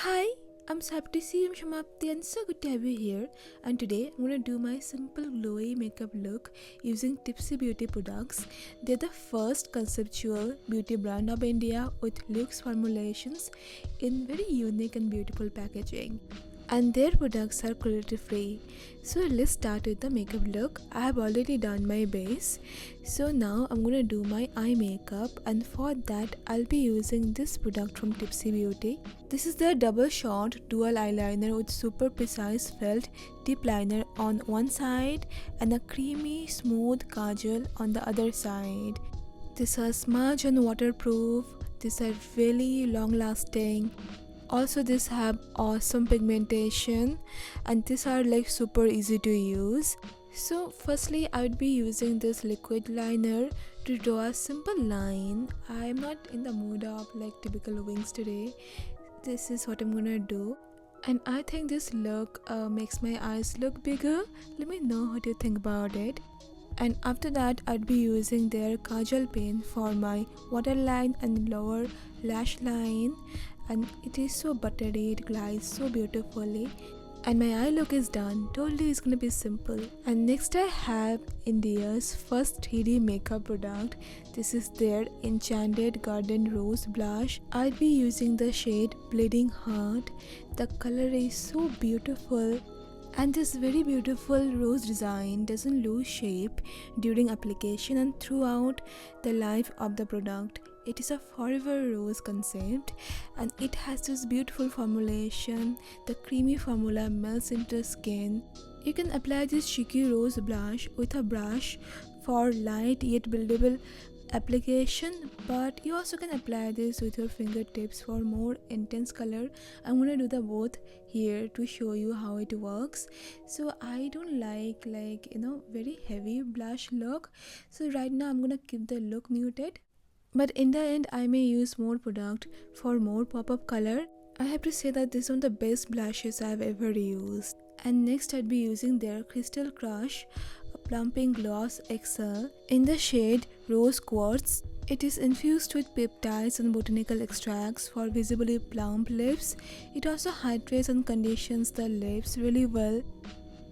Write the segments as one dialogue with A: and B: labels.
A: Hi, I'm Typsy Beauty and so good to have you here. And today I'm gonna do my simple glowy makeup look using Typsy Beauty products. They're the first conceptual beauty brand of India with luxe formulations in very unique and beautiful packaging. And their products are cruelty free. So let's start with the makeup look. I have already done my base, so now I'm gonna do my eye makeup, and for that I'll be using this product from Typsy Beauty. This is the double shot dual eyeliner with super precise felt tip liner on one side and a creamy smooth kajal on the other side. These are smudge and waterproof. These are really long lasting. Also, these have awesome pigmentation and these are like super easy to use. So firstly, I would be using this liquid liner to draw a simple line. I am not in the mood of like typical wings today. This is what I'm gonna do, and I think this look makes my eyes look bigger. Let me know what you think about it. And after that, I'd be using their kajal pen for my waterline and lower lash line, and it is so buttery, it glides so beautifully. And my eye look is done. Told you it's gonna be simple. And next I have India's first 3D makeup product. This is their Enchanted Garden Rose blush. I'll be using the shade Bleeding Heart. The color is so beautiful, and this very beautiful rose design doesn't lose shape during application and throughout the life of the product. It is a forever rose concept, and it has this beautiful formulation. The creamy formula melts into skin. You can apply this cheeky rose blush with a brush for light yet buildable application, but you also can apply this with your fingertips for more intense color. I'm gonna do the both here to show you how it works. So I don't like very heavy blush look, so right now I'm gonna keep the look muted, but in the end I may use more product for more pop-up color. I have to say that this is one of the best blushes I've ever used. And next I'd be using their Crystal Crush Plumping Gloss XL in the shade Rose Quartz. It is infused with peptides and botanical extracts for visibly plump lips. It also hydrates and conditions the lips really well.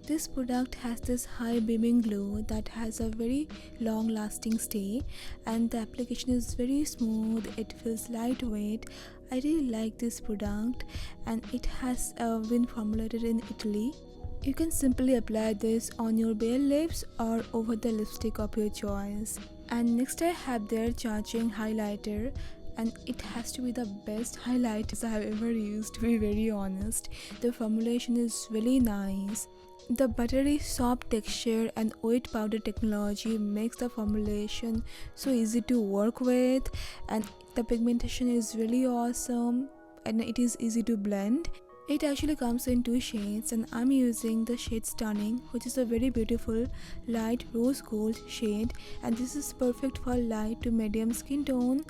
A: This product has this high beaming glow that has a very long lasting stay, and the application is very smooth. It feels lightweight. I really like this product, and it has been formulated in Italy. You can simply apply this on your bare lips or over the lipstick of your choice. And next I have their charging highlighter, and it has to be the best highlighters I have ever used, to be very honest. The formulation is really nice. The buttery soft texture and wet powder technology makes the formulation so easy to work with, and the pigmentation is really awesome and it is easy to blend. It actually comes in two shades, and I'm using the shade Stunning, which is a very beautiful light rose gold shade, and this is perfect for light to medium skin tone.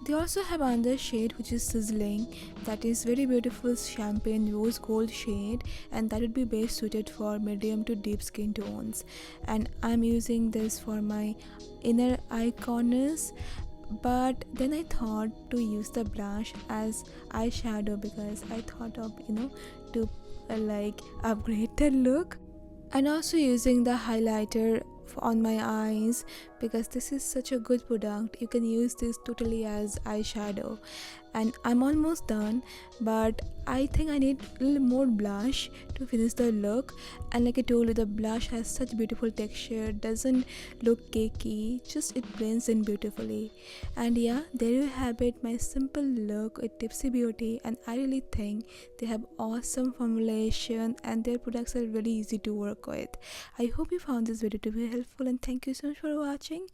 A: They also have another shade which is Sizzling, that is very beautiful champagne rose gold shade, and that would be best suited for medium to deep skin tones. And I'm using this for my inner eye corners, but then I thought to use the blush as eyeshadow because I thought of to upgrade the look, and also using the highlighter on my eyes because this is such a good product. You can use this totally as eyeshadow. And I'm almost done, but I think I need a little more blush to finish the look. And like I told you, the blush has such beautiful texture, doesn't look cakey, just it blends in beautifully. And yeah, there you have it, my simple look with Typsy Beauty, and I really think they have awesome formulation and their products are really easy to work with. I hope you found this video to be helpful, and thank you so much for watching.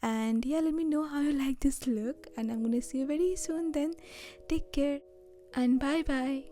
A: And yeah, let me know how you like this look, and I'm gonna see you very soon then. Take care and bye bye.